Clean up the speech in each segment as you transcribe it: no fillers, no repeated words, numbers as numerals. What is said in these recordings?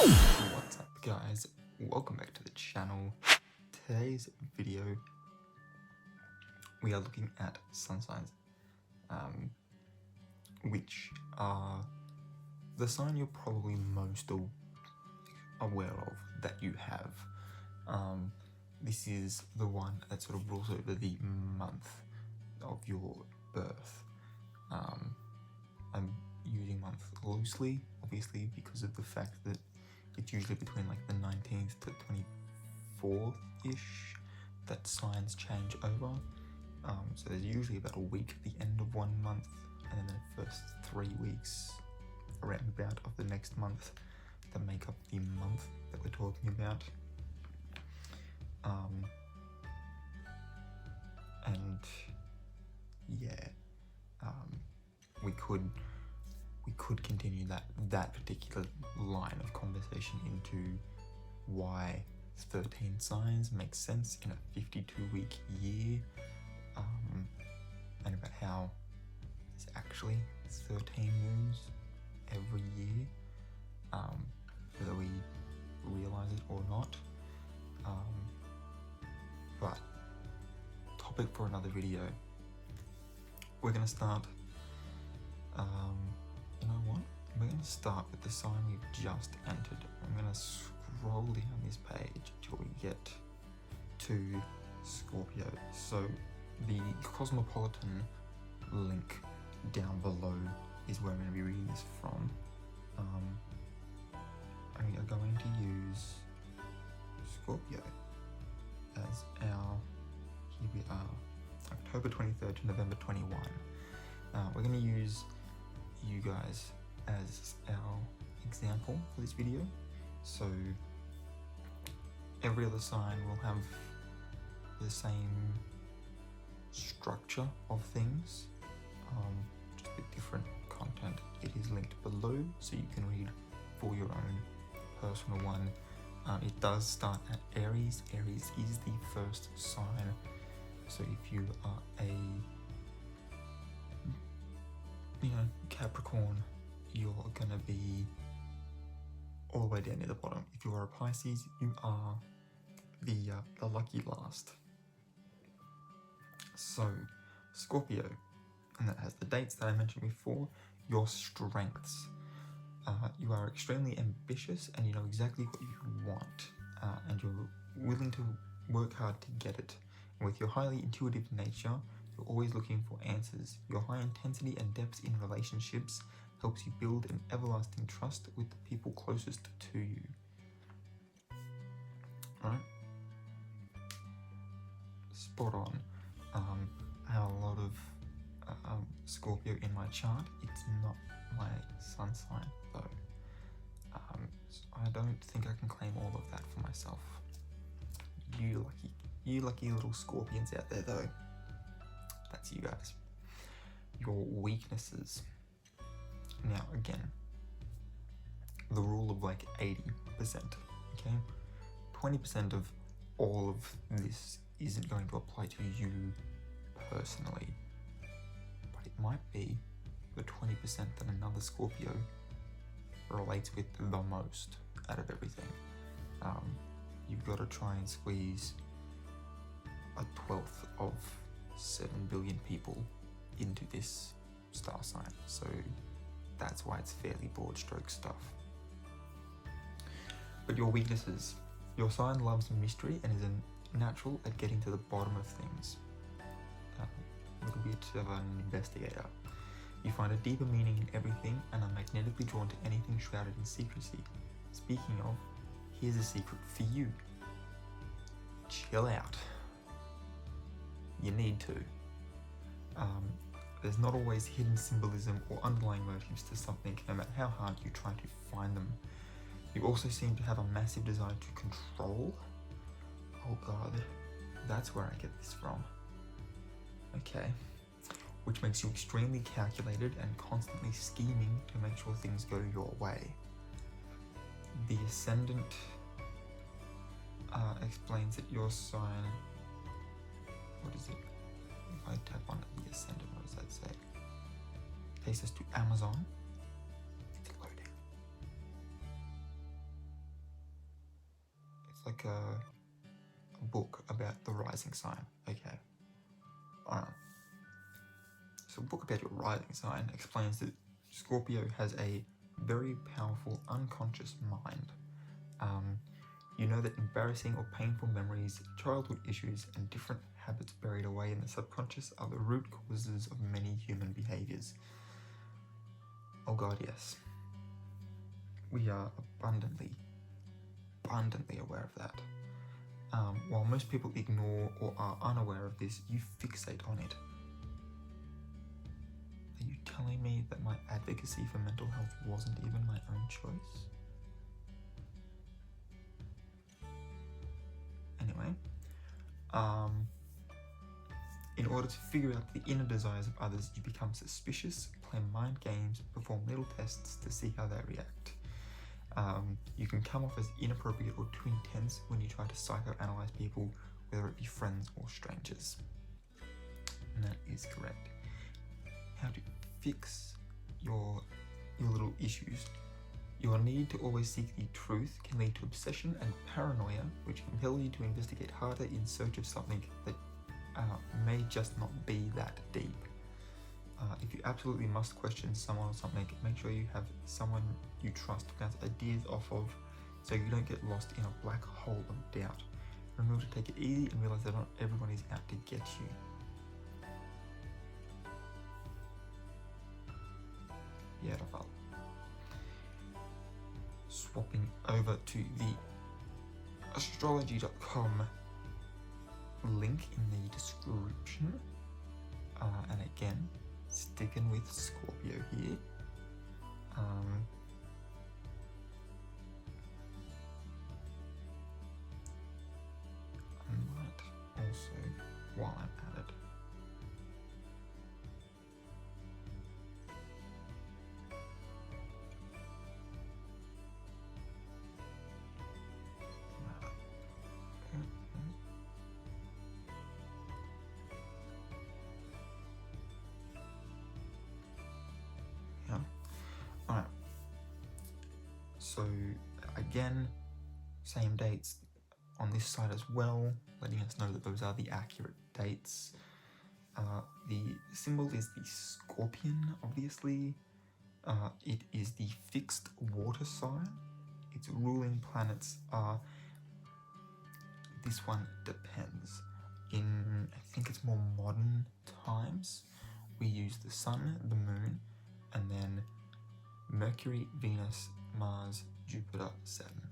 What's up guys, welcome back to the channel. Today's video we are looking at sun signs, which are the sign you're probably most aware of that you have. This is the one that sort of rules over the month of your birth. I'm using month loosely, obviously, because of the fact that it's usually between like the 19th to 24th-ish that signs change over. So there's usually about a week at the end of one month, and then the first 3 weeks around about of the next month that make up the month that we're talking about. And yeah, we could continue that particular line of conversation into why 13 signs make sense in a 52-week year, and about how there's actually 13 moons every year, whether we realize it or not. But topic for another video. We're gonna start, you know what? We're gonna start with the sign we've just entered. I'm gonna scroll down this page till we get to Scorpio. So the Cosmopolitan link down below is where I'm gonna be reading this from. And we are going to use Scorpio as our, here we are, October 23rd to November 21. We're going to use you guys as our example for this video. So every other sign will have the same structure of things, just with different content. It is linked below so you can read for your own personal one. It does start at Aries. Aries is the first sign. So if you are a, Capricorn, you're gonna be all the way down near the bottom. If you are a Pisces, you are the lucky last. So Scorpio, and that has the dates that I mentioned before. Your strengths. You are extremely ambitious and you know exactly what you want, and you're willing to work hard to get it. And with your highly intuitive nature, you're always looking for answers. Your high intensity and depth in relationships helps you build an everlasting trust with the people closest to you. Alright? Spot on. I have a lot of Scorpio in my chart. It's not my sun sign though. So I don't think I can claim all of that for myself. You lucky little Scorpions out there though. That's you guys. Your weaknesses. Now again, the rule of like 80%, okay? 20% of all of this isn't going to apply to you personally, but it might be the 20% that another Scorpio relates with the most out of everything. You've got to try and squeeze a 12th of 7 billion people into this star sign, so that's why it's fairly broad stroke stuff. But your weaknesses. Your sign loves mystery and is a natural at getting to the bottom of things. A little bit of an investigator. You find a deeper meaning in everything and are magnetically drawn to anything shrouded in secrecy. Speaking of, here's a secret for you. Chill out. You need to. There's not always hidden symbolism or underlying motives to something, no matter how hard you try to find them. You also seem to have a massive desire to control. Oh god, that's where I get this from. Okay. Which makes you extremely calculated and constantly scheming to make sure things go your way. The Ascendant explains that your sign, what is it? If I tap on the Ascendant, what does that say? Takes us to Amazon. It's loading. like a book about the rising sign. Okay. So a book about your rising sign explains that Scorpio has a very powerful unconscious mind. You know that embarrassing or painful memories, childhood issues, and different habits buried away in the subconscious are the root causes of many human behaviors. Oh God, yes. We are abundantly aware of that. While most people ignore or are unaware of this, you fixate on it. Are you telling me that my advocacy for mental health wasn't even my own choice? Anyway, in order to figure out the inner desires of others, you become suspicious, play mind games, perform little tests to see how they react. You can come off as inappropriate or too intense when you try to psychoanalyze people, whether it be friends or strangers. And that is correct. How to fix your little issues. Your need to always seek the truth can lead to obsession and paranoia, which compel you to investigate harder in search of something that may just not be that deep. If you absolutely must question someone or something, make sure you have someone you trust to bounce ideas off of, so you don't get lost in a black hole of doubt. Remember to take it easy and realize that not everyone is out to get you. Beautiful. Swapping over to the astrology.com link in the description, and again, sticking with Scorpio here. I might also, while I'm at it, so again, same dates on this side as well, letting us know that those are the accurate dates. The symbol is the scorpion, obviously. It is the fixed water sign. Its ruling planets are, this one depends. In, I think it's more modern times, we use the sun, the moon, and then Mercury, Venus, Mars, Jupiter, Saturn,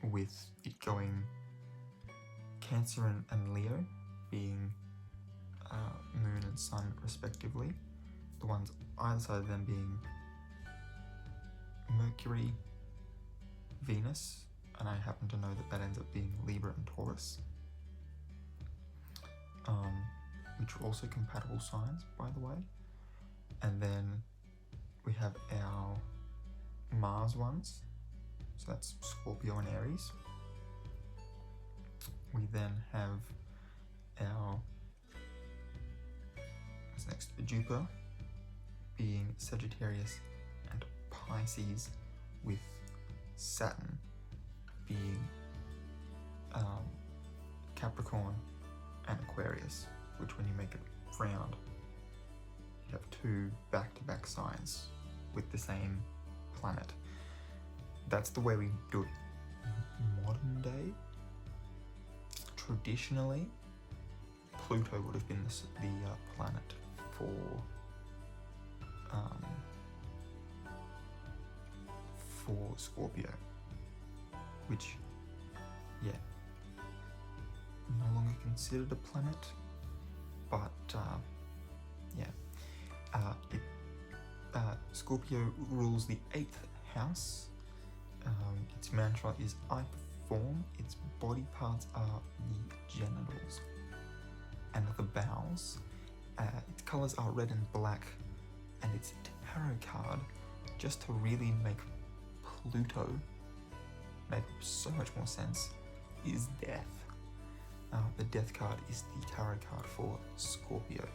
with it going Cancer and Leo being moon and sun respectively, the ones either side of them being Mercury, Venus, and I happen to know that that ends up being Libra and Taurus, which are also compatible signs, by the way. And then we have our Mars ones, so that's Scorpio and Aries. We then have our, what's next, Jupiter being Sagittarius and Pisces, with Saturn being Capricorn and Aquarius, which when you make it round, you have two back-to-back signs with the same planet. That's the way we do it modern day. Traditionally, Pluto would have been the planet for Scorpio, which, yeah, no longer considered a planet, but Scorpio rules the 8th house. Its mantra is I perform. Its body parts are the genitals and the bowels. Its colors are red and black, and its tarot card, just to really make Pluto make so much more sense, is death. The death card is the tarot card for Scorpio.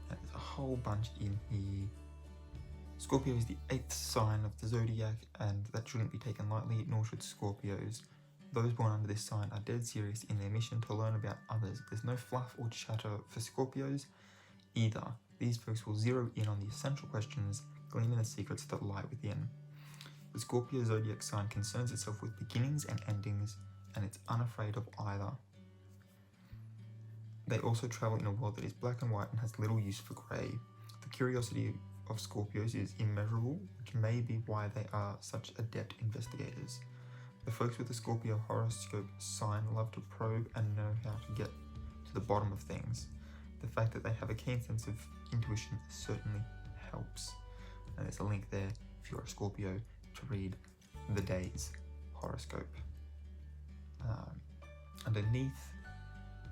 There's a whole bunch in here Scorpio is the 8th sign of the zodiac, and that shouldn't be taken lightly, nor should Scorpios. Those born under this sign are dead serious in their mission to learn about others. There's no fluff or chatter for Scorpios either. These folks will zero in on the essential questions, gleaning the secrets that lie within. The Scorpio zodiac sign concerns itself with beginnings and endings, and it's unafraid of either. They also travel in a world that is black and white and has little use for grey. The curiosity of Scorpios is immeasurable, which may be why they are such adept investigators. The folks with the Scorpio horoscope sign love to probe and know how to get to the bottom of things. The fact that they have a keen sense of intuition certainly helps. And there's a link there if you're a Scorpio to read the day's horoscope. Underneath,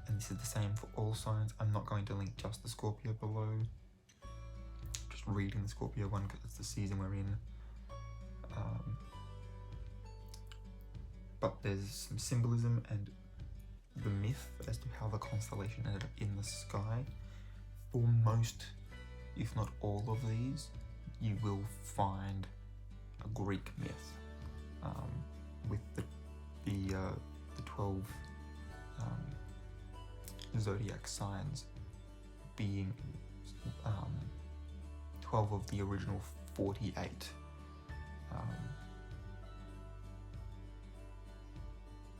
and this is the same for all signs, I'm not going to link just the Scorpio below. Just reading the Scorpio one because it's the season we're in. But there's some symbolism and the myth as to how the constellation ended up in the sky. For most, if not all of these, you will find a Greek myth with the 12 zodiac signs being 12 of the original 48.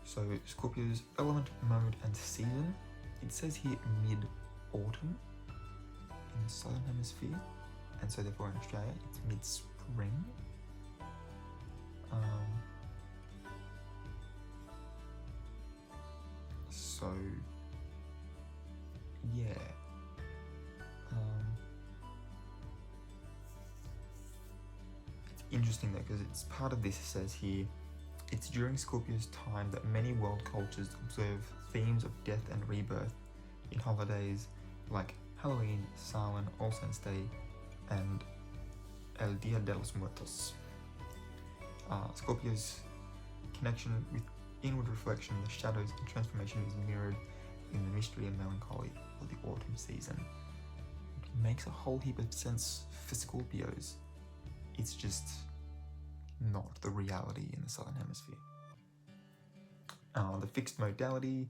So Scorpio's element, mode and season, it says here mid-autumn in the southern hemisphere, and so therefore in Australia it's mid-spring. So yeah, it's interesting though because it's part of this says here, it's during Scorpio's time that many world cultures observe themes of death and rebirth in holidays like Halloween, Samhain, All Saints' Day, and El Dia de los Muertos. Scorpio's connection with inward reflection, the shadows and transformation is mirrored in the mystery and melancholy of the autumn season. It makes a whole heap of sense for Scorpios. It's just not the reality in the southern hemisphere. The fixed modality,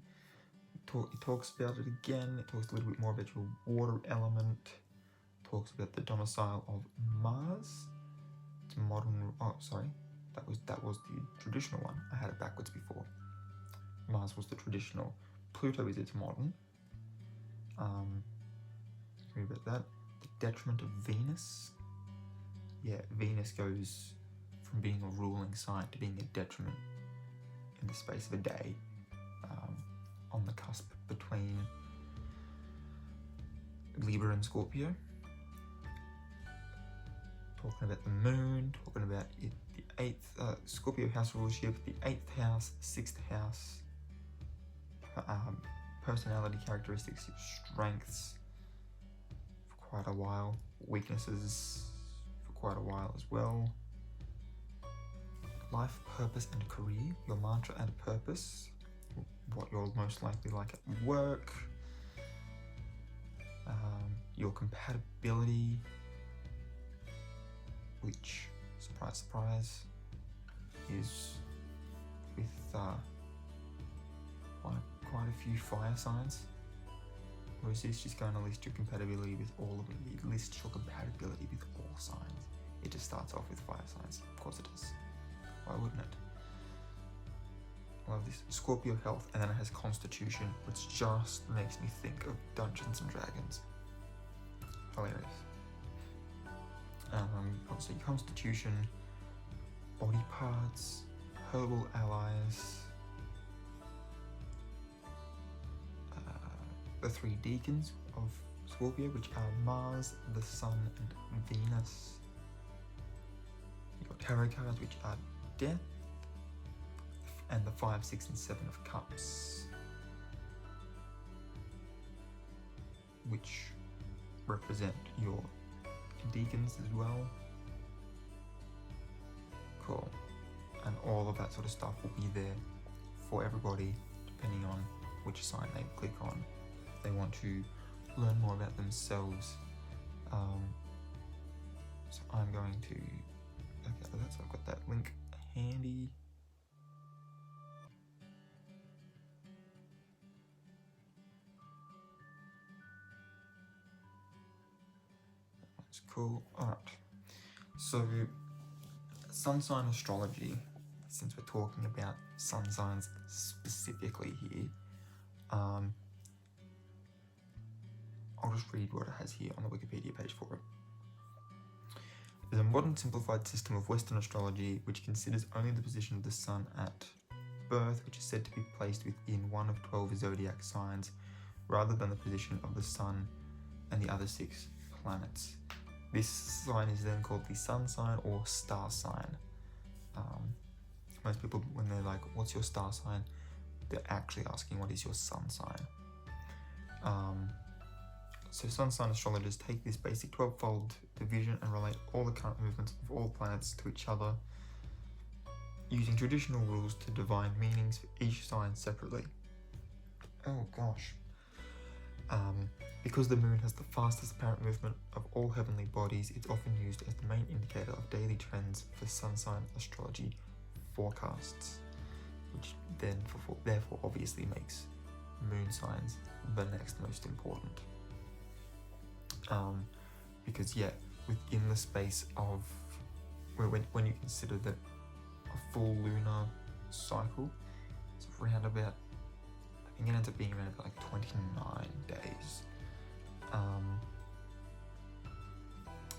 it talks about it again. It talks a little bit more about your water element. It talks about the domicile of Mars. It's modern. Oh, sorry, that was the traditional one. I had it backwards before. Mars was the traditional. Pluto is its modern. Read about that. The detriment of Venus. Yeah, Venus goes from being a ruling sign to being a detriment in the space of a day, on the cusp between Libra and Scorpio. Talking about the moon, talking about it, the 8th Scorpio house rulership, the 8th house, 6th house, personality characteristics, strengths for quite a while, weaknesses for quite a while as well. Life, purpose and career, your mantra and purpose, what you're most likely like at work, your compatibility, which, surprise, surprise, is with quite a few fire signs. Or is this just going to list your compatibility with all of them? It lists your compatibility with all signs. It just starts off with fire signs. Of course it does. Why wouldn't it? I love this. Scorpio health, and then it has constitution, which just makes me think of Dungeons and Dragons. Hilarious. Also constitution, body parts, herbal allies, the 3 deacons of Scorpio, which are Mars, the Sun, and Venus. You've got tarot cards, which are Death, and the 5, 6, and 7 of Cups, which represent your deacons as well. Cool. And all of that sort of stuff will be there for everybody, depending on which sign they click on. If they want to learn more about themselves. So I'm going to, okay, I've got that link handy. That's cool. Alright, so sun sign astrology, since we're talking about sun signs specifically here, I'll just read what it has here on the Wikipedia page for it. It is a modern simplified system of Western astrology which considers only the position of the sun at birth, which is said to be placed within one of 12 zodiac signs, rather than the position of the sun and the other 6 planets. This sign is then called the sun sign or star sign. Most people, when they're like, what's your star sign? They're actually asking, what is your sun sign? So sun sign astrologers take this basic 12-fold division and relate all the current movements of all planets to each other, using traditional rules to divine meanings for each sign separately. Oh gosh. Because the moon has the fastest apparent movement of all heavenly bodies, it's often used as the main indicator of daily trends for sun sign astrology forecasts, which then therefore obviously makes moon signs the next most important. Because yeah, within the space of when you consider that a full lunar cycle, it's around about, I think it ends up being around about like 29 days.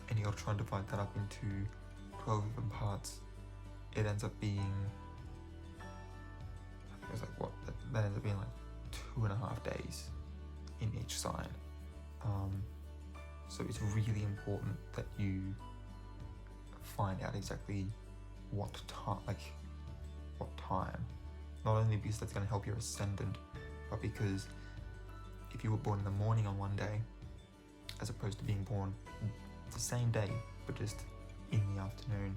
And you gotta try and divide that up into 12 even parts. It ends up being, I think it was like what, that ends up being like 2.5 days in each sign. So it's really important that you find out exactly what time. Not only because that's going to help your ascendant, but because if you were born in the morning on one day, as opposed to being born the same day, but just in the afternoon,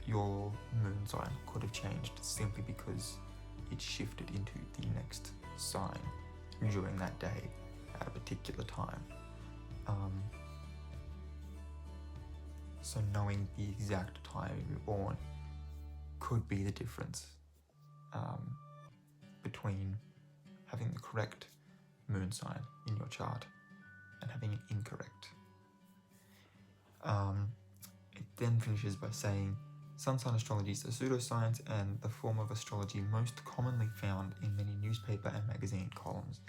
your moon sign could have changed simply because it shifted into the next sign during that day at a particular time. So knowing the exact time you were born could be the difference between having the correct moon sign in your chart and having an incorrect. It then finishes by saying, sun sign astrology is a pseudoscience and the form of astrology most commonly found in many newspaper and magazine columns.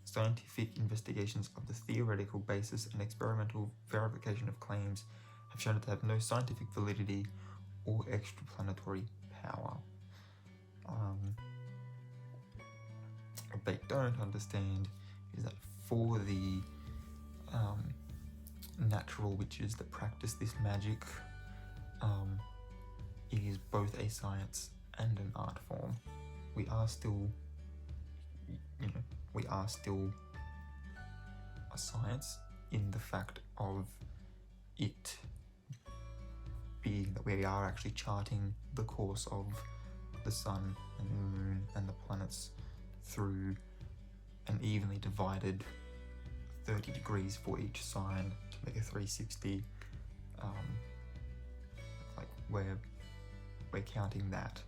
Scientific investigations of the theoretical basis and experimental verification of claims have shown it to have no scientific validity or extraplanetary power. What they don't understand is that for the natural witches that practice this magic, it is both a science and an art form. We are still a science in the fact of it being that we are actually charting the course of the sun and the moon and the planets through an evenly divided 30 degrees for each sign to make a 360. Like we're counting that.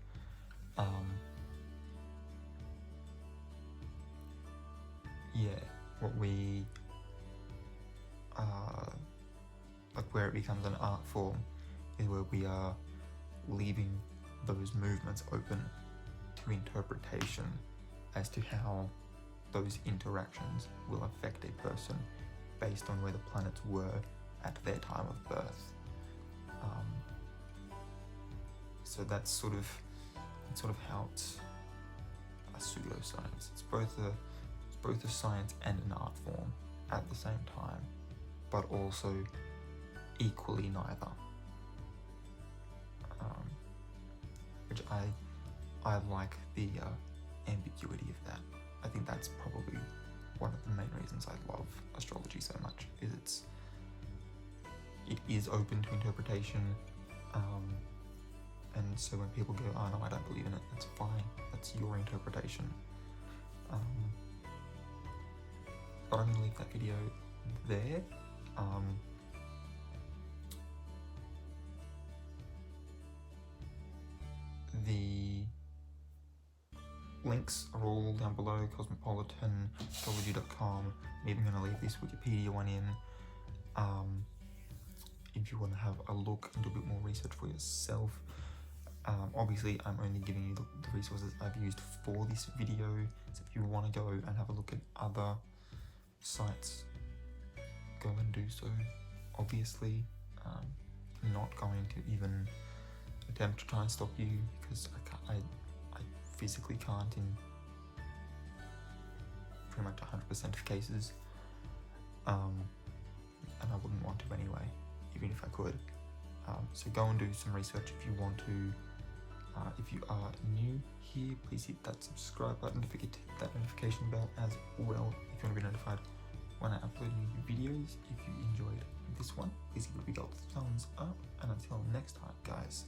What we like where it becomes an art form is where we are leaving those movements open to interpretation as to how those interactions will affect a person based on where the planets were at their time of birth. So that's sort of how it's a pseudoscience. It's both a science and an art form at the same time, but also equally neither. Which I like the ambiguity of that. I think that's probably one of the main reasons I love astrology so much, is it is open to interpretation, and so when people go, oh no, I don't believe in it, that's fine, that's your interpretation. But I'm going to leave that video there. links are all down below, cosmopolitan.com. I'm even going to leave this Wikipedia one in. If you want to have a look and do a bit more research for yourself. Obviously, I'm only giving you the resources I've used for this video, so if you want to go and have a look at other sites, go and do so. Obviously, I'm not going to even attempt to try and stop you, because I physically can't in pretty much 100% of cases, and I wouldn't want to anyway, even if I could. So go and do some research if you want to. If you are new here, please hit that subscribe button. Don't forget to hit that notification bell as well if you want to be notified when I upload new videos. If you enjoyed this one, please give it a big old thumbs up, and until next time, guys,